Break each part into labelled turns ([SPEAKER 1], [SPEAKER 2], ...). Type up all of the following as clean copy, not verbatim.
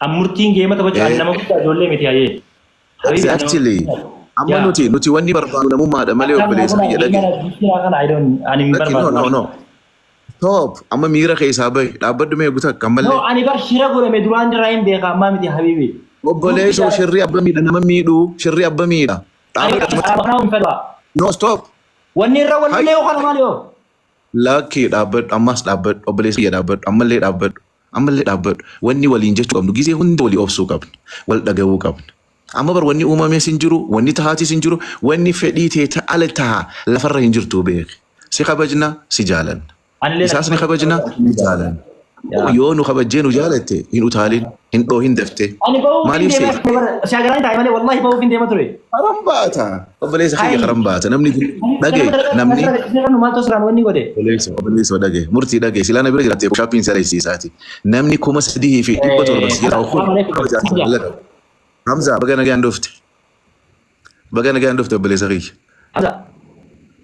[SPEAKER 1] Amurtiin geema taphachaan nama guddaa ijoollee miti hayyee.
[SPEAKER 2] Exactly. Amma nuti wanni barbaadu namummaadha malee obboleessa biyya dhage.
[SPEAKER 1] Ani hin barbaadu.
[SPEAKER 2] No. Stop. Amma miira keessaa bahi dhaabbaddu mee guutaa kan malee.
[SPEAKER 1] No ani bar shira godhame duraan dirraa hin beeka ammaa miti habiibi.
[SPEAKER 2] Obboleessoo shirri abba miidha nama miidhu shirri abba miidha. No stop.
[SPEAKER 1] Wanni irra wallee yookaan maali yoo?
[SPEAKER 2] Lakkii dhaabbadhu ammas dhaabbadhu obboleessa biyya dhaabbadhu ammallee dhaabbadhu. Ammallee dhaabbadhu wanni waliin jechuu qabnu gisee hunda walii obsuu qabna wal dhagahuu qabna. Amma bar wanni uumamee sin jiru wanni tahaatii sin jiru wanni fedhii ta'e ala taha lafarra hin jirtu beeki. Si kabajna si jaalanna. Isaas ni kabajna ni jaalanna. Yoo nu kabajjee nu jaalatte hin utaalin hin dhoohin daftee. Maaliif seeta?
[SPEAKER 1] Shaagaraan taa'e malee wallahi bahuuf hin deema ture.
[SPEAKER 2] Haram baata. Obboleessa kiyya haram baata. Namni dhagee namni.
[SPEAKER 1] Maal tosiraan wanni godhe?
[SPEAKER 2] Obboleessa dhagee murtii dhagee silaana bira jiraatee shaappiin saleessiisaati. Namni 3,000 fi 700 siraa kun. Hamza baga nagaan dhufte. Baga nagaan dhufte obboleessa kiyya.
[SPEAKER 1] Hamza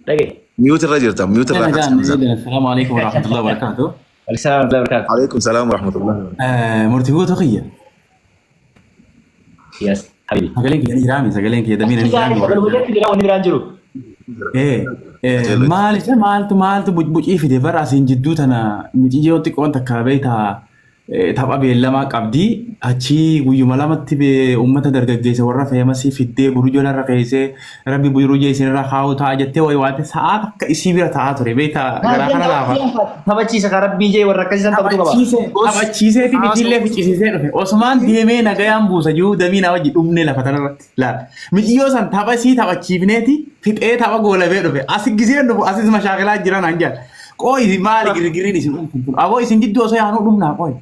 [SPEAKER 1] dhagee.
[SPEAKER 2] Miyuuti irra jirta miyuuti irra.
[SPEAKER 3] Assalamu alaikum warahmatullahi wabarakatuh.
[SPEAKER 2] عليكم السلام ورحمة الله.
[SPEAKER 3] مرتي هو تخيل.
[SPEAKER 1] Yes حبيبي.
[SPEAKER 3] سجلينك يا إجرامي سجلينك يا دمين إجرامي. مالت بوج إيه في دفر عشان جدود أنا متيجي وتك وأنت كابيتها تابع بيلما قبدي أشي ويوملامت بأمة درجة جيسة ورا فيمسي في الدي برجولا رقيسة ربي بيروجي سنرا خاو تاجته ويوات ساعات كيسي بيرا تاعته ربيتا غراخنا لافا
[SPEAKER 1] تبا تشيسة كرب بيجي ورا كيسة تبا
[SPEAKER 3] تشيسة في بيجيله في تشيسة عثمان ديمه نجايام بوسجو دمينا وجد أمني لفترة لا متيوسان تبا شيء تبا تشيفنتي في إيه تبا قولا بيرو أسيق جزيرة نبو أسيس مشاكلات جيران أنجل كوي مالك رجلي نسون أبوي سنجد دوسة يانو دمنا كوي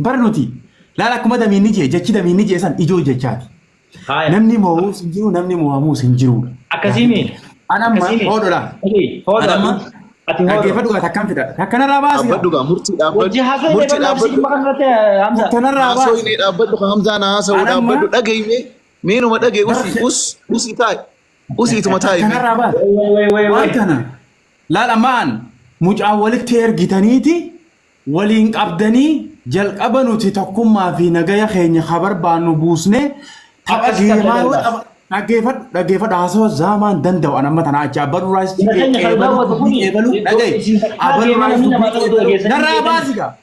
[SPEAKER 3] برنوتي لا كم دمين نجى جتشي دمين نجى سان إيجو جتشاتي نمني مو سنجرو نمني مو سنجرو
[SPEAKER 1] أكاسيمي
[SPEAKER 3] أنا ما هودولا
[SPEAKER 1] هودولا
[SPEAKER 3] أنا ما كيف أدوغا تكمل فيدا كنا راباسي
[SPEAKER 2] أبدوغا مرتي
[SPEAKER 3] كنا راباسي
[SPEAKER 2] أبدوغا همزة أنا سودا أبدوغا أجي مينو ما أجي أوسي تاي أوسي توما تاي
[SPEAKER 3] كنا راباسي وكنا لا مان مجاولك تير جتانيتي ولين أبدني جل أبنو تتقوم ما في نجايا خيني خبر بانو بوسنة تبقى نجيفت عصوا زمان دندو أنا مثلا أجابر رايس أبلو نراباسيكا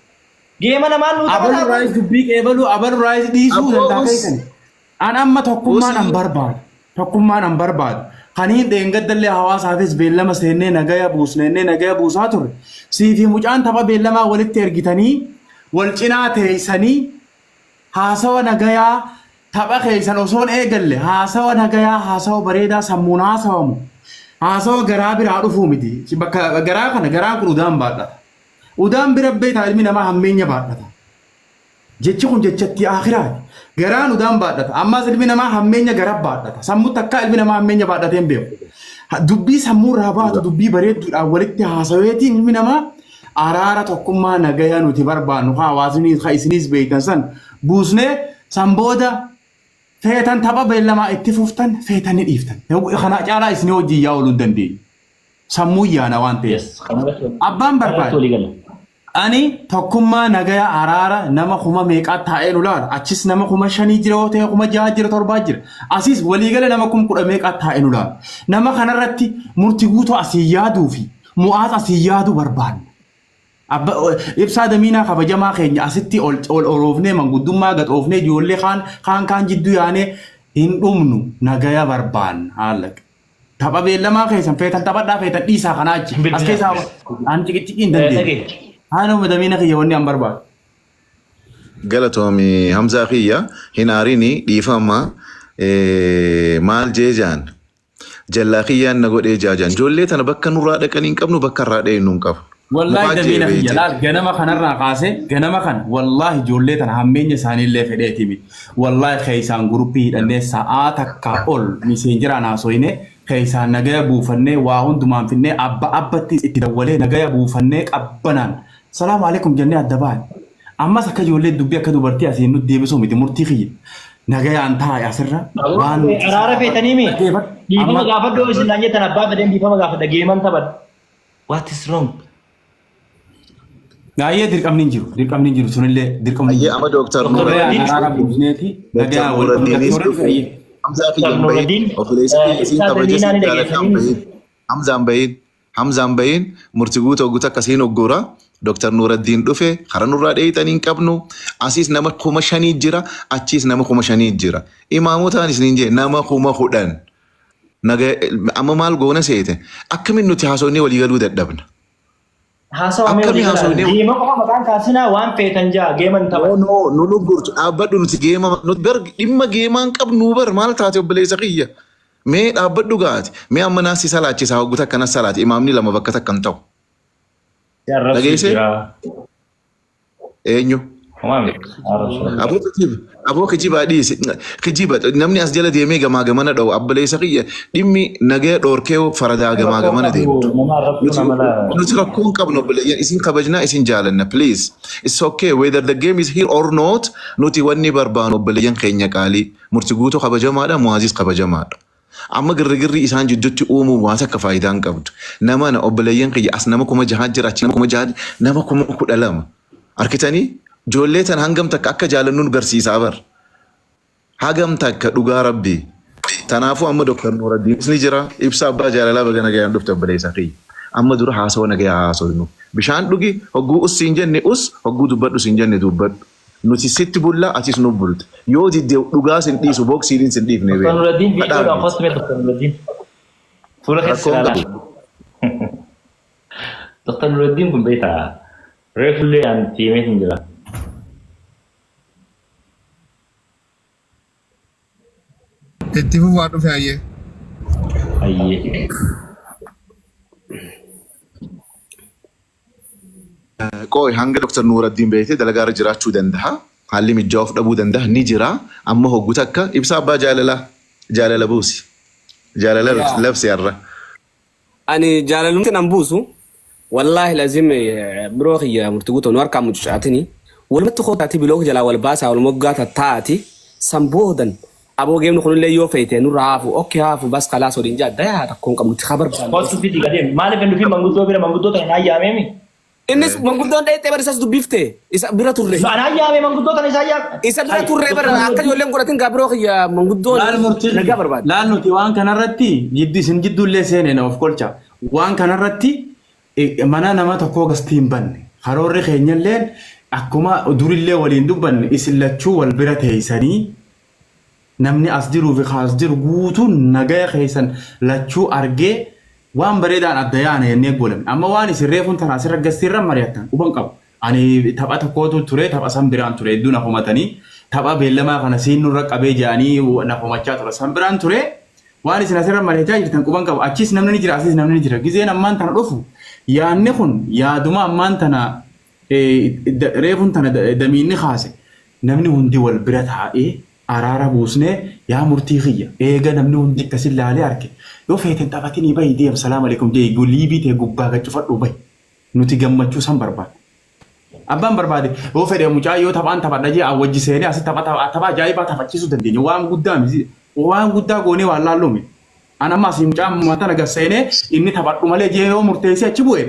[SPEAKER 1] جيمانا مالو
[SPEAKER 3] أبلو رايس دبيك أبلو رايس ديسو دنداكيكني أنا ما تقوم ما نمبر بعد خنين دينغد اللي حواس حافظ بيلما سيني نجايا بوساتور سيفي مجان تبا بيلما ولد ترجتني والجنات هيسني هاسوا نجايا تبا خيسن وصون إيجل هاسوا نجايا هاسوا بريدا سمونا سوامو هاسوا جرابي رادفو مدي بك جراب كودام بعد ودام بربيت علمنا ما همين يبعد جتشون جتشتي آخرات جران ودام بعد أما علمنا ما همين يجرب بعد سمو تكا علمنا ما همين يبعد تيمبيو دبي سمو رابط دبي بريد أولك تحاسويتي علمنا ما أرارة تقوم ما نجايا نتبر بانو وازني خايسنيز بيتنسن بوزنة سامبودا فيتن تبا بيلما اتفوفتن فيتن الإفتن خنا جارا إسنو جيا ولدن دي سمو يانا وانتي أبان برباد أني تقوم ما نجايا أرارة نما خما ميقات تاين ولار أشيس نما خما شني جرو تي خما جاجر ترباجر أسيس وليجل نما كم كل ميقات تاين ولار نما خنا رتي مرتقوتو أسيادو في مؤاز أسيادو بربان إبسا دمينا خبجما خيني أستي أول أوروفني من قدوما قد أوفني جولي خان جدو يعني إن أمنو نجايا بربان هالك تبا بيلما خيسن فيتن تبا دا فيتن إيسا خناج أسكيسا أنت كتكين دندي هانو مدمينا خيا وني أم بربان
[SPEAKER 2] قالتهم همزة خيا هناريني ديفاما مال جيجان جلا خيا نقول إيجاجان جولي تنا بكا نورا كنين كم نبكا رادي نونكف
[SPEAKER 3] والله دمينا خيا لا جنما خنرنا قاسي جنما خن والله جولي تنا همين يساني اللي في ديتي والله خيسان جروبي لأن ساعاتك كأول مسنجرا ناسوينه خيسان نجايا بوفنة واهون دمان فينه أبا تدولي نجايا بوفنة أبنان السلام عليكم جنة الدبان أما سكا جولي دبيا كدو برتي أسينو ديبسو ميتي مرتخي نجايا أنتها يا سرّا
[SPEAKER 1] وان أرارة في تنيمي ديفما غافد دو إسن نجايا تنبأ بدين ديفما غافد جيمان تبد what is wrong
[SPEAKER 3] Gaayee dirqamni hin jiru sunillee dirqamni.
[SPEAKER 2] Ayyee amma Dooktar Nuuraddiin.
[SPEAKER 3] Araara buusneeti. Nagaa wal
[SPEAKER 2] Nuuraddiin. Hamzaa kiyyan bahin. Obboleessa kiyya isiin kabaja Hamzaan bahin. Hamzaan bahin murtii guutuu guutuu akkasiin oggora. Dooktar Nuuraddiin dhufe karaa nurraa dheeyitanii hin qabnu. Asiis nama 5,000 jira. Achiis nama 5,000 jira. Imaamotaan isiniin jee nama 10,000. Amma maal goona seete akkamiin nuti haasofnee walii galuu dadhabna.
[SPEAKER 1] Haasawamee walii galaa. Geema qofa maqaan kaasinaa waan feetan jaa geeman tapha.
[SPEAKER 2] Nu gurtu dhaabbadhu nuti geema nuti bar dhimma geemaan qabnu bar maal taate obboleessa kiyya. Mee dhaabbadhu gaati. Mee amma naasii salaachisaa hogguta akkanas salaati imaamni lama bakka takkan ta'u. Dhageessee? Eenyu? Aboo kijiba dhiisi. Kijiba namni as jala deemee gamaa gamana dha'u obboleessa kiyya dhimmi nagaya dhoorkee faradaa gamaa gamana deemu. Nuti rakkoon qabnu obboleeyyan isin kabajnaa isin jaalanna please. It's okay whether the game is here or not nuti wanni barbaanu obboleeyyan keenya qaalii murtii guutuu kabajamaadha muwaazis kabajamaadha. Amma girrigirri isaan jidduutti uumuu waan akka faayidaan qabdu. Nama na obboleeyyan kiyya as nama 6,000 jira achi nama 6,000 nama 12,000. Arkitanii ijoollee tan hangam takka akka jaalannuun garsiisaa bar. Hagam takka dhugaa rabbii. Tanaafuu amma Dooktar Nuuraddiin ni jira ibsa abbaa jaalalaa baga nagayaan dhufte obboleessa kiyya. Amma dura haasawa nagayaa haasofnu. Bishaan dhugi hogguu us siin jenne us hogguu dubbadhu siin jenne dubbadhu. Nuti sitti bulla atis nu bulte. Yoo diddee dhugaa sin dhiisu booksiin sin dhiifne beeku.
[SPEAKER 1] Dooktar Nuuraddiin biiroodhaan fastame Dooktar Nuuraddiin. Fuula keessa ilaalaa. Dooktar Nuuraddiin kun beektaa reefullee aan tiimee hin jira.
[SPEAKER 2] Itti fufaa dhufe ayyee.
[SPEAKER 1] Ayyee.
[SPEAKER 2] Qooy hanga Dooktar Nuuraddiin beekte dalagaarra jiraachuu danda'a. Haalli mijaa'uuf dhabuu danda'a ni jira. Amma hogguta akka ibsa abbaa jaalala buusi. Jaalala labsi har'a.
[SPEAKER 4] Ani jaalalumti nan buusu. Wallaahi lazim biroo kiyya murtii guutuu nu harkaa mucucaatini. Walumatti kootaati biloo jalaa wal baasaa wal moggaata taati samboodan. Aboo geemni kunillee yoo feete nurra haafu okkee haafu bas kalaas waliin jaa dayaa takkoon qabnu ti khabar baan.
[SPEAKER 1] Kootu fiti gadeen maaliif hin dhufin manguddoo bira manguddoo tan hayyaamee mi?
[SPEAKER 4] Innis manguddoon dheettee bara isas dubbifte isa bira turre.
[SPEAKER 1] An hayyaamee manguddoo tan isa hayyaam.
[SPEAKER 4] Isa bira turre bara akka ijoolleen godhatin gaa biroo kiyya manguddoon nagaa barbaade.
[SPEAKER 3] Laal nuti waan kanarratti jiddu isin jiddullee seenee of kolcha. Waan kanarratti mana nama tokkoo gastii hin banne. Haroorri keenyalleen akkuma durillee waliin dubbanne isin lachuu wal bira teessanii namni as jiruu fi kaas jiru guutuun nagaya keessan lachuu argee waan bareedaan adda yaana jennee goolame. Amma waan isin reefuun tanaa asirra gastiirra mari'attan quban qabu. Ani tapha tokkootu ture tapha san biraan ture hedduu na homatanii tapha beellamaa kana siin nurra qabee jaanii na homachaa ture san biraan ture waan isin asirra mari'achaa jirtan quban qabu. Achis namni ni jira asis namni ni jira. Gizeen ammaan tana dhufu yaadni kun yaaduma ammaan tana reefuun tana damiinni kaase namni hundi wal bira taa'ee araara buusnee yaa murtii kiyya eega namni hundi akkasin laalee arge yoo feeten taphatinii bahi deem salaam alaikum jee gulii biitee gubbaa gachufadhu bahi nuti gammachuu san barbaade. Abbaan barbaade yoo fedhe mucaa yoo taphaan taphadha jee awwajji seenee asi tapha ajaa'ibaa taphachiisuu dandeenya waan guddaa goonee waan laallume. Ana ammaas mucaa mata naga seenee inni taphadhu malee jee yoo murteessee achi bu'e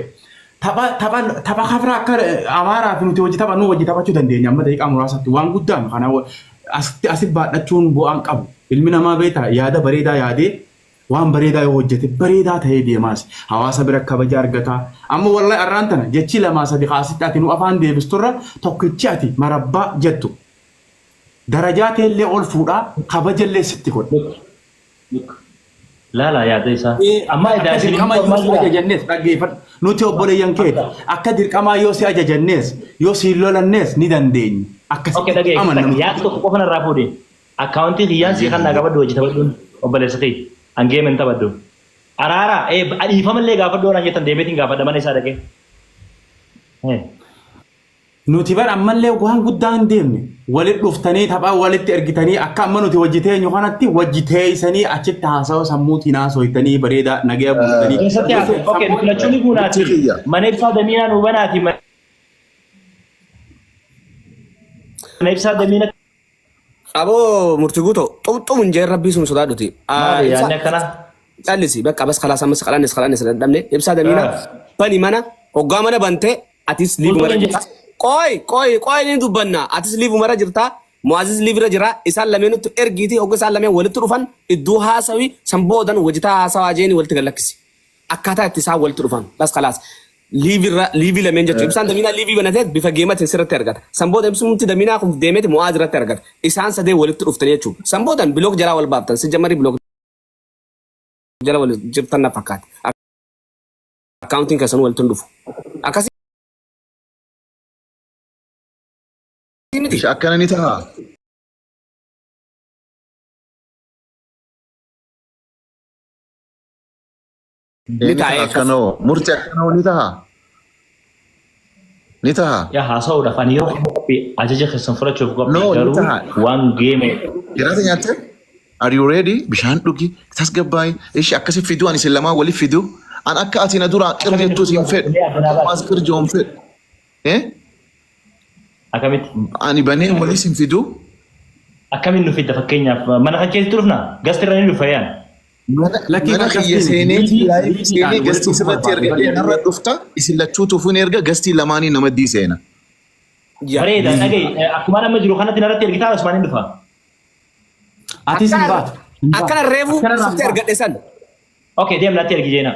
[SPEAKER 3] tapha hafraa akka amaaraa fi nuti hojii taphannu hojii taphachuu dandeenya amma daqiiqaa muraasatti waan guddaa kana asif baadhachuun bu'aan qabu. Ilmi namaa beektaa yaada bareedaa yaadee waan bareedaa yoo hojjete bareedaa ta'ee deemaas hawaasa bira kabaja argataa. Amma wallahi arraan tana jechi lamaa sadi kaasitti ati nu afaan deebisturra tokkichi ati marabbaa jettu. Darajaa teellee ol fuudhaa kabajallee sitti godha.
[SPEAKER 1] Laala yaada isaa. Amma
[SPEAKER 3] dirqama yoo si ajajannees dhaggeeffadhu. Nuti obboleeyyan keenya akka dirqamaa yoo si ajajannees yoo si lolannees ni dandeenya.
[SPEAKER 1] Oke dhaggeeffadhu. Yaada tokko qofa narraa fuudhee. Akkaawuntii kiyyaan si kan naa qabadhu hojii taphadhuun obboleessa ta'e. Hangee men taphadhu. Araara dhiifamallee gaafadhu waan jettan deemeetiin gaafadha mana isaa dhaqee.
[SPEAKER 3] Nuti bara ammallee waan guddaa hin deemne walitti dhuftanii taphaa walitti ergitanii akka amma nuti hojii teenyu kanatti hojii teessanii achitti haasawaa sammuutiin haasawitanii bareedaa nagaya buustanii.
[SPEAKER 1] Keessatti haasawaa oke filachuun ni buunaati. Mana ibsaa damiinaa nu banaati. Mana ibsaa damiina.
[SPEAKER 4] Aboo murtii guutuu xumxumuun jee rabbii sun sodaadhuti.
[SPEAKER 1] Yaadni akkana.
[SPEAKER 4] Callisi bakka bas kalaas ammas qalannis dadhabne ibsaa damiina bani mana hoggaa mana bantee atis liivu mara jirta. Qoy ni dubbanna atis liivu mara jirta. Muaziz liivira jira isaan lameenutti ergiiti hogga isaan lameen walitti dhufan iddoo haasawi sanboodan wajitaa haasawaa jeeni walitti gallakkisi. Akkaataa itti isaan walitti dhufan las kalaas. Liivii lameen jechuudha. Ibsaan daminaa liivii banateet bifa geematiin sirratti argata. Sanbooda ibsumti daminaa kun deemeeti Muaz irratti argata. Isaan sadee walitti dhuftanii jechuudha. Sanboodan bilook jalaa wal baaftan. Si jammarii bilook jala wal jirtan na fakkaate. Akkaawuntiin keessan walitti hin dhufu. Akkasii miti.
[SPEAKER 2] Akkana ni ta'a. Akkanoo murtii akkanoo ni ta'a. Ni ta'a.
[SPEAKER 1] Yaa haasa'uudhaaf ani yeroo qophii ajaja keessan fudhachuuf
[SPEAKER 2] No,
[SPEAKER 1] qophii
[SPEAKER 2] ni
[SPEAKER 1] garuu
[SPEAKER 2] ta'a.
[SPEAKER 1] waan geeme.
[SPEAKER 2] Jiraata nyaatte? Are you ready? Bishaan dhugi. Tasgabbaa'e. Ishi akkasi fiduu ani isin lamaa waliif fiduu. An akka ati na dura qirjettuu siin fedhu. Maas qirjoon fedhu.
[SPEAKER 1] Akkamitti?
[SPEAKER 2] Ani banee walii siin fiduu.
[SPEAKER 1] Akkamiin nu fidda fakkeenyaaf mana kan keessatti dhufna gasti irra ni dhufa yaan.
[SPEAKER 2] Mana kiyya seenee gastii sirratti erga narra dhufta isin lachuu tuufuun erga gastii lamaanii namaddii seena.
[SPEAKER 1] Bareeda dhaga'i akkuma nama jiru kanatti narratti ergitaa Usmaaniin dhufa.
[SPEAKER 3] Atis hin baatu.
[SPEAKER 4] akkana reefuu sitti ergadhe san.
[SPEAKER 1] Okay deemnatti ergi jeena.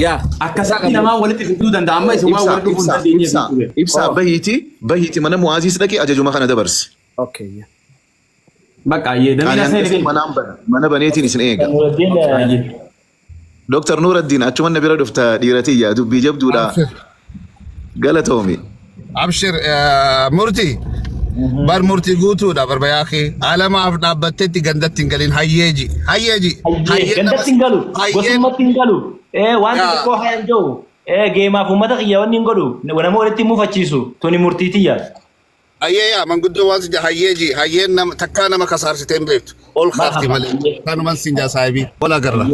[SPEAKER 4] Yaa.
[SPEAKER 3] Akkasitti namaa walitti fiduu danda'a amma isin waan wal dhufuun dandeenye.
[SPEAKER 2] Ibsaa bahiiti mana Mu'aaziis dhaqee ajajuma kana dabarsi.
[SPEAKER 4] Okay.
[SPEAKER 3] Bakka ayyee damina seenee
[SPEAKER 2] mana baneetiin isin eega. Dr. Nuuraddiin achuma na bira dhufta dhiiratiyya dubbii jabduudha. Galatoomi.
[SPEAKER 5] Abshir murtii. Bar murtii guutuudha barbayaaqee alamaaf dhaabbatteetti gandatti hin galin hayyeeji.
[SPEAKER 1] Gandatti hin galu gosummaatti hin galu wanti xiqqoo hayan jiru geemaaf uummata qiyya wanni hin godhu nama walitti muufachiisu tuni murtiitiyya.
[SPEAKER 5] Hayyeeyaa manguddoo waan sinja hayyeeji hayyeen nama takkaa nama kasaarsitee hin beektu ol kaafti malee kanuman sinjaa saahibii wal agarra.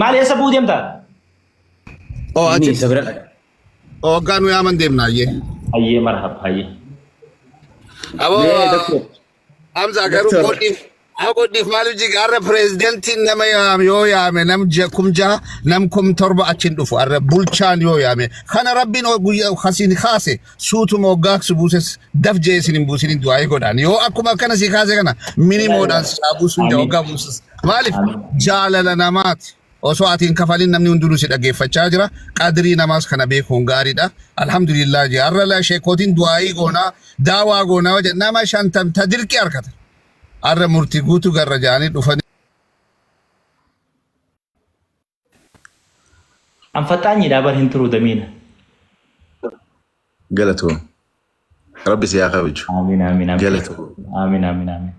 [SPEAKER 1] Maal eessa buu deemta?
[SPEAKER 5] Achi waggaa nu yaaman deemna hayyee.
[SPEAKER 1] Hayyee marhaba hayyee.
[SPEAKER 5] Aboo Hamza garuu godhiif maaliif jiga arra pireezidantiin nama yaame yoo yaame nam kumja nam kum torba achin dhufu arra bulchaan yoo yaame kana rabbiin guyyaa kasiin kaase suutuma waggaaksu buuses daf jee isin hin buusin du'aa godhaan yoo akkuma akkana si kaase kana minimoodhaan saa buusuun waggaa buuses maaliif jaalala namaati. Osoo atiin kafalin namni hundinuu si dhaggeeffachaa jira qadrii namaas kana beekuun gaariidha alhamdulillah arra la sheekootiin du'aayii goonaa daawaa goonaa nama 50 tadirqi harkata arra murtii guutuu garra jaanii dhufanii.
[SPEAKER 1] An faxaanyiidhaa bar hin turuu damiina.
[SPEAKER 2] Galatoom. Rabbi si haa kabaju.
[SPEAKER 1] Amiin.
[SPEAKER 2] Galatoom.
[SPEAKER 1] Amiin.